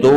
2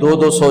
200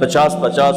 50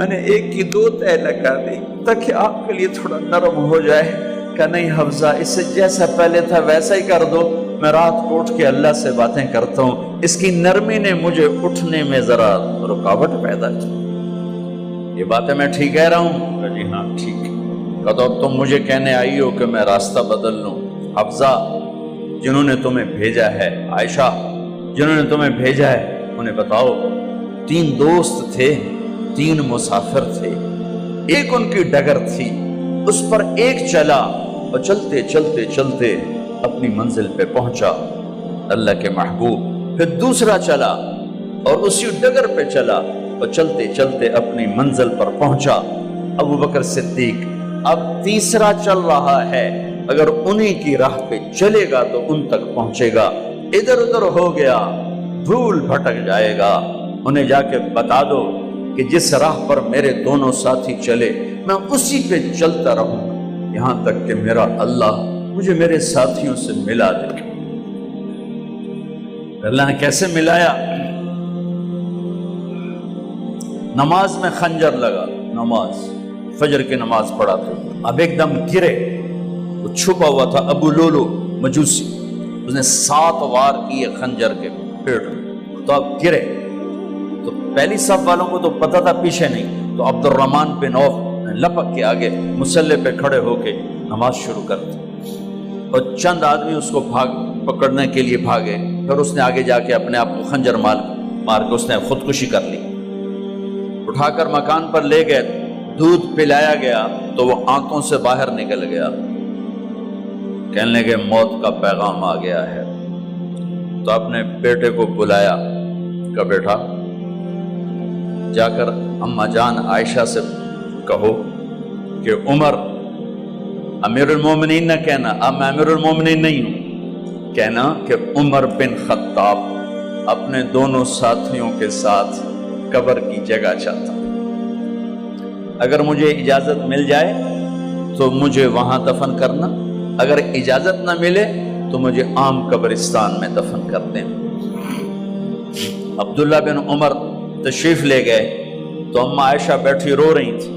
میں نے ایک کی 2 تہ لگا دی تاکہ آپ کے لیے تھوڑا نرم ہو جائے۔ کہ نہیں حفظہ، اس سے جیسا پہلے تھا ویسا ہی کر دو، میں رات کو اٹھ کے اللہ سے باتیں کرتا ہوں، اس کی نرمی نے مجھے اٹھنے میں ذرا رکاوٹ پیدا کی۔ یہ باتیں میں ٹھیک کہہ رہا ہوں؟ کہ جی ہاں ٹھیک۔ کہ تو تم مجھے کہنے آئی ہو کہ میں راستہ بدل لوں؟ حفظہ، جنہوں نے تمہیں بھیجا ہے، عائشہ جنہوں نے تمہیں بھیجا ہے، انہیں بتاؤ 3 دوست تھے، 3 مسافر تھے، ایک ان کی ڈگر تھی، اس پر ایک چلا اور چلتے چلتے چلتے اپنی منزل پہ پہنچا اللہ کے محبوب، پھر دوسرا چلا اور اسی ڈگر پہ چلا اور چلتے چلتے اپنی منزل پر پہنچا ابو بکر صدیق۔ اب تیسرا چل رہا ہے، اگر انہیں کی راہ پہ چلے گا تو ان تک پہنچے گا، ادھر ادھر ہو گیا بھول بھٹک جائے گا۔ انہیں جا کے بتا دو کہ جس راہ پر میرے دونوں ساتھی چلے میں اسی پہ چلتا رہوں یہاں تک کہ میرا اللہ مجھے میرے ساتھیوں سے ملا دے۔ اللہ نے کیسے ملایا؟ نماز میں خنجر لگا، نماز فجر کی نماز پڑھا تھا، اب ایک دم گرے، وہ چھپا ہوا تھا ابو لولو مجوسی، اس نے 7 وار کیے خنجر کے پیٹ میں، تو اب گرے تو پہلی صف والوں کو تو پتہ تھا، پیچھے نہیں، تو عبد الرحمن بن عوف لپک کے آگے مصلی پہ کھڑے ہو کے نماز شروع کر دی، اور چند آدمی اس کو پکڑنے کے لیے بھاگے، پھر اس نے آگے جا کے اپنے آپ کو خنجر مار کے اس نے خودکشی کر لی۔ اٹھا کر مکان پر لے گئے، دودھ پلایا گیا تو وہ آنتوں سے باہر نکل گیا، کہنے لگے موت کا پیغام آ گیا ہے۔ تو اپنے بیٹے کو بلایا کہ بیٹا جا کر اماں جان عائشہ سے کہو کہ عمر، امیر المومنین نہ کہنا، اب میں امیر المومنین نہیں ہوں، کہنا کہ عمر بن خطاب اپنے دونوں ساتھیوں کے ساتھ قبر کی جگہ چاہتا، اگر مجھے اجازت مل جائے تو مجھے وہاں دفن کرنا، اگر اجازت نہ ملے تو مجھے عام قبرستان میں دفن کر دیں۔ عبداللہ بن عمر تشریف لے گئے تو اماں عائشہ بیٹھی رو رہی تھی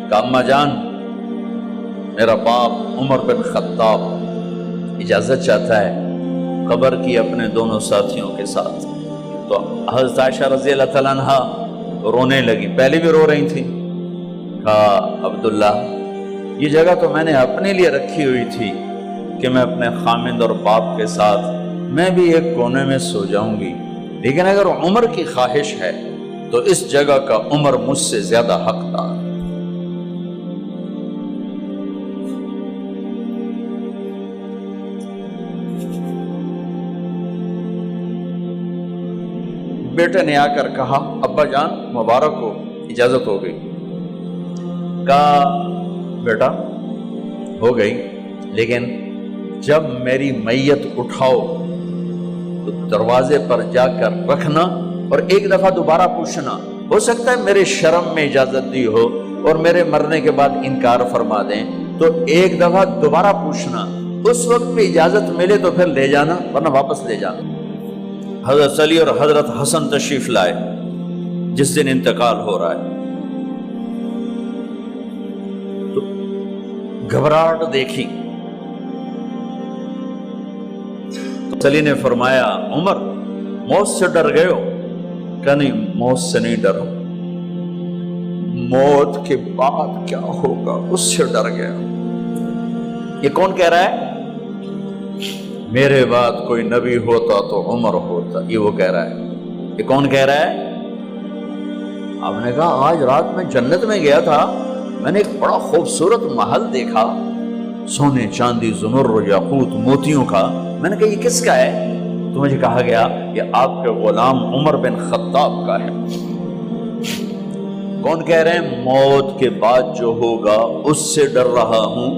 کہ اماں جان میرا باپ عمر بن خطاب اجازت چاہتا ہے قبر کی اپنے دونوں ساتھیوں کے ساتھ۔ تو حضرت عائشہ رضی اللہ تعالیٰ عنہ رونے لگی، پہلے بھی رو رہی تھی، کہا عبداللہ یہ جگہ تو میں نے اپنے لیے رکھی ہوئی تھی کہ میں اپنے خامند اور باپ کے ساتھ میں بھی ایک کونے میں سو جاؤں گی، لیکن اگر عمر کی خواہش ہے تو اس جگہ کا عمر مجھ سے زیادہ حقدار۔ بیٹے نے آ کر کہا ابا جان مبارک ہو، اجازت ہو گئی۔ کہا بیٹا ہو گئی، لیکن جب میری میت اٹھاؤ تو دروازے پر جا کر رکھنا اور ایک دفعہ دوبارہ پوچھنا، ہو سکتا ہے میرے شرم میں اجازت دی ہو اور میرے مرنے کے بعد انکار فرما دیں، تو ایک دفعہ دوبارہ پوچھنا، اس وقت بھی اجازت ملے تو پھر لے جانا ورنہ واپس لے جانا۔ حضرت علی اور حضرت حسن تشریف لائے جس دن انتقال ہو رہا ہے، تو گھبراہٹ دیکھی، تو علی نے فرمایا عمر موت سے ڈر گئے ہو؟ کہ نہیں موت سے نہیں ڈرا، موت کے بعد کیا ہوگا اس سے ڈر گیا۔ یہ کون کہہ رہا ہے؟ میرے بعد کوئی نبی ہوتا تو عمر ہوتا، یہ وہ کہہ رہا ہے۔ یہ کون کہہ رہا ہے؟ آپ نے کہا آج رات میں جنت میں گیا تھا، میں نے ایک بڑا خوبصورت محل دیکھا، سونے چاندی زمر یاقوت موتیوں کا، میں نے کہا یہ کس کا ہے؟ تو مجھے کہا گیا یہ آپ کے غلام عمر بن خطاب کا ہے۔ کون کہہ رہے ہیں موت کے بعد جو ہوگا اس سے ڈر رہا ہوں؟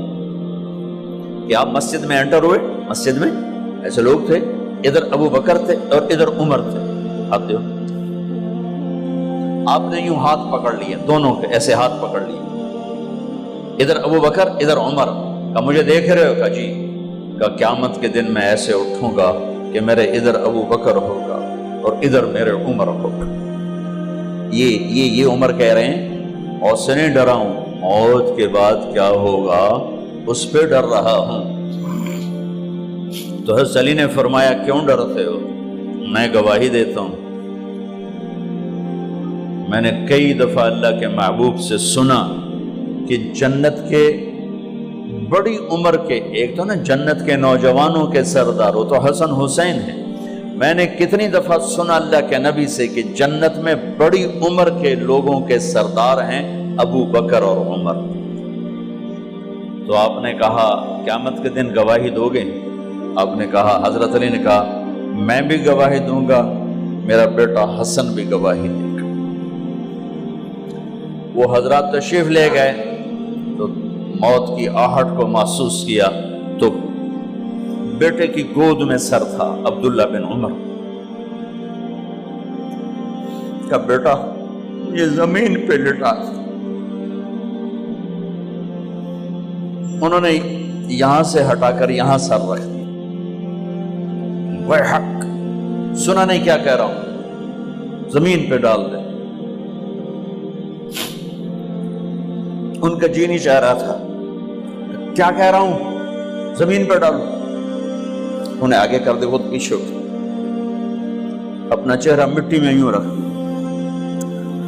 کہ آپ مسجد میں انٹر ہوئے، مسجد میں ایسے لوگ تھے، ادھر ابو بکر تھے اور ادھر عمر تھے، ہاتھ دیو، آپ نے یوں ہاتھ پکڑ لیے، دونوں کے ایسے ہاتھ پکڑ لیے، ادھر ابو بکر ادھر عمر، کہ مجھے دیکھ رہے ہو؟ کہ جی۔ کہ قیامت کے دن میں ایسے اٹھوں گا کہ میرے ادھر ابو بکر ہوگا اور ادھر میرے عمر ہوگا۔ یہ عمر کہہ رہے ہیں اور سے نہیں ڈرا ہوں، موت کے بعد کیا ہوگا اس پہ ڈر رہا ہوں۔ تو حضرت علی نے فرمایا کیوں ڈرتے ہو؟ میں گواہی دیتا ہوں، میں نے کئی دفعہ اللہ کے محبوب سے سنا کہ جنت کے بڑی عمر کے، ایک تو نا جنت کے نوجوانوں کے سردار، وہ تو حسن حسین ہیں، میں نے کتنی دفعہ سنا اللہ کے نبی سے کہ جنت میں بڑی عمر کے لوگوں کے سردار ہیں ابو بکر اور عمر۔ تو آپ نے کہا قیامت کے دن گواہی دو گے؟ آپ نے کہا، حضرت علی نے کہا میں بھی گواہی دوں گا، میرا بیٹا حسن بھی گواہی دے گا۔ وہ حضرات تشریف لے گئے تو موت کی آہٹ کو محسوس کیا تو بیٹے کی گود میں سر تھا عبداللہ بن عمر کا، بیٹا یہ زمین پہ لٹا۔ انہوں نے یہاں سے ہٹا کر یہاں سر رکھ دیا۔ وہ حق سنا نہیں کیا کہہ رہا ہوں، زمین پہ ڈال دے۔ ان کا جی نہیں چاہ رہا تھا، کیا کہہ رہا ہوں، زمین پہ ڈالو۔ انہیں آگے کر دے، وہ پیچھے اٹھ، اپنا چہرہ مٹی میں یوں رکھ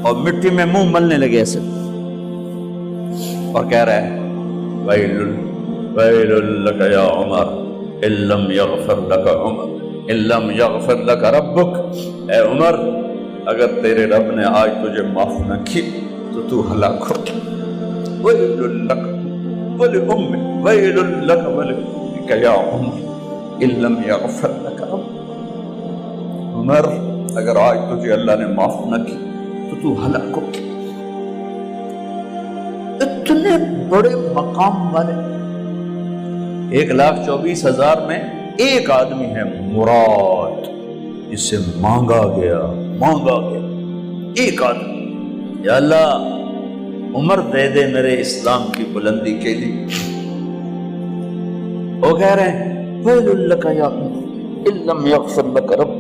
اور مٹی میں منہ ملنے لگے ایسے، اور کہہ رہا ہے ویل لک یا عمر ان لم یغفر لک عمر ان لم یغفر لک ربک، اے عمر اگر تیرے رب نے آج تجھے معاف نہ کی تو تو ہلاک ہو۔ ویل لک ولأمک ویل لک ولأمک یا عمر ان لم یغفر لک ربک، عمر اگر آج تجھے اللہ نے معاف نہ کی تو تو ہلاک ہو۔ اتنے بڑے مقام والے، 1,24,000 میں ایک آدمی ہے مراد، جسے مانگا گیا ایک آدمی، یا اللہ عمر دے دے میرے اسلام کی بلندی کے لیے۔ وہ کہہ رہے ہیں ویل لک یا عمر ان لم یغفر لک رب،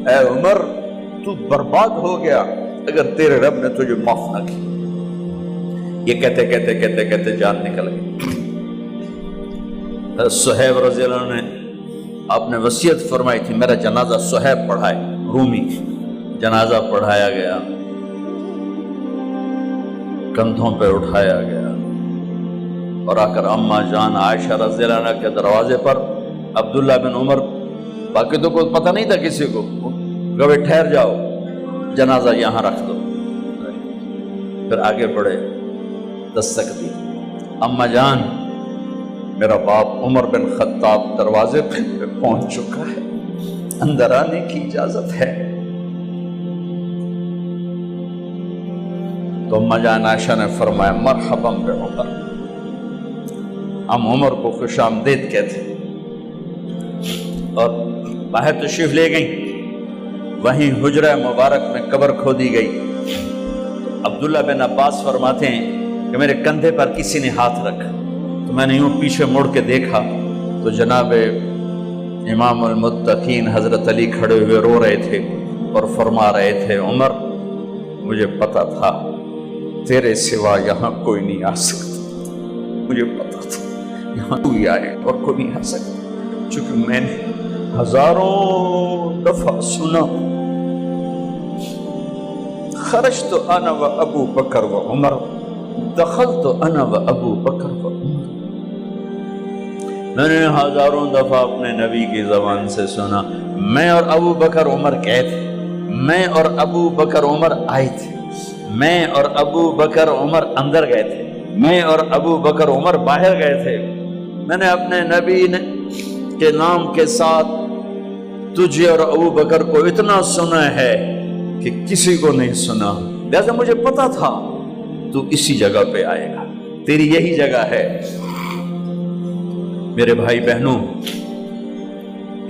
اے عمر تو برباد ہو گیا اگر تیرے رب نے تجھے معاف نہ کی۔ یہ کہتے جان نکل گئی۔ صہیب رضی اللہ عنہ نے آپ نے وصیت فرمائی تھی میرا جنازہ صہیب پڑھائے، رومی جنازہ پڑھایا گیا، کندھوں پہ اٹھایا گیا، اور آ کر اماں جان عائشہ رضی اللہ عنہ کے دروازے پر عبداللہ بن عمر، باقی تو کوئی پتہ نہیں تھا کسی کو، کبھی ٹھہر جاؤ جنازہ یہاں رکھ دو، پھر آگے بڑھے، دستک دی، اماں جان میرا باپ عمر بن خطاب دروازے پہ پہنچ چکا ہے، اندر آنے کی اجازت ہے۔ تو اماں جان عائشہ نے فرمایا مرحبا بعمر، ہم عمر کو خوش آمدید کہتے، اور باہر تشریف لے گئیں۔ وہیں حجرہ مبارک میں قبر کھودی گئی۔ عبداللہ بن عباس فرماتے ہیں کہ میرے کندھے پر کسی نے ہاتھ رکھا تو میں نے یوں پیچھے مڑ کے دیکھا تو جناب امام المتقین حضرت علی کھڑے ہوئے رو رہے تھے اور فرما رہے تھے عمر مجھے پتا تھا تیرے سوا یہاں کوئی نہیں آ سکتا، مجھے پتا تھا یہاں تو ہی آئے اور کوئی نہیں آ سکتا، چونکہ میں نے ہزاروں دفعہ سنا خرجت انا و ابو بکر و عمر دخلت انا و ابو بکر و عمر، میں نے ہزاروں دفعہ اپنے نبی کی زبان سے سنا میں اور ابو بکر عمر گئے تھے، میں اور ابو بکر عمر آئے تھے، میں اور ابو بکر عمر اندر گئے تھے، میں اور ابو بکر عمر باہر گئے تھے، میں نے اپنے نبی کے نام کے ساتھ تجھے اور ابو بکر کو اتنا سنا ہے کہ کسی کو نہیں سنا، لہذا مجھے پتا تھا تو اسی جگہ پہ آئے گا، تیری یہی جگہ ہے۔ میرے بھائی بہنوں،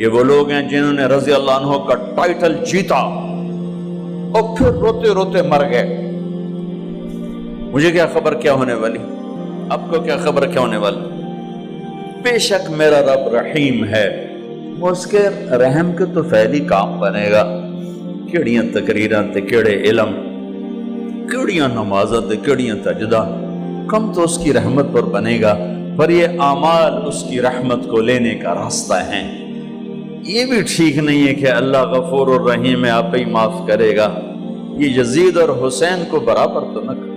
یہ وہ لوگ ہیں جنہوں نے رضی اللہ عنہ کا ٹائٹل جیتا اور پھر روتے روتے مر گئے۔ مجھے کیا خبر کیا ہونے والی، آپ کو کیا خبر کیا ہونے والی؟ بے شک میرا رب رحیم ہے، وہ اس کے رحم کے تو فعلی کام بنے گا، کیڑیاں تقریراں تے کیڑے علم، کیڑیاں نمازاں تے کیڑیاں سجدہ، کم تو اس کی رحمت پر بنے گا، پر یہ اعمال اس کی رحمت کو لینے کا راستہ ہیں۔ یہ بھی ٹھیک نہیں ہے کہ اللہ غفور الرحیم ہے، آپ ہی معاف کرے گا، یہ یزید اور حسین کو برابر تو نہ کرے۔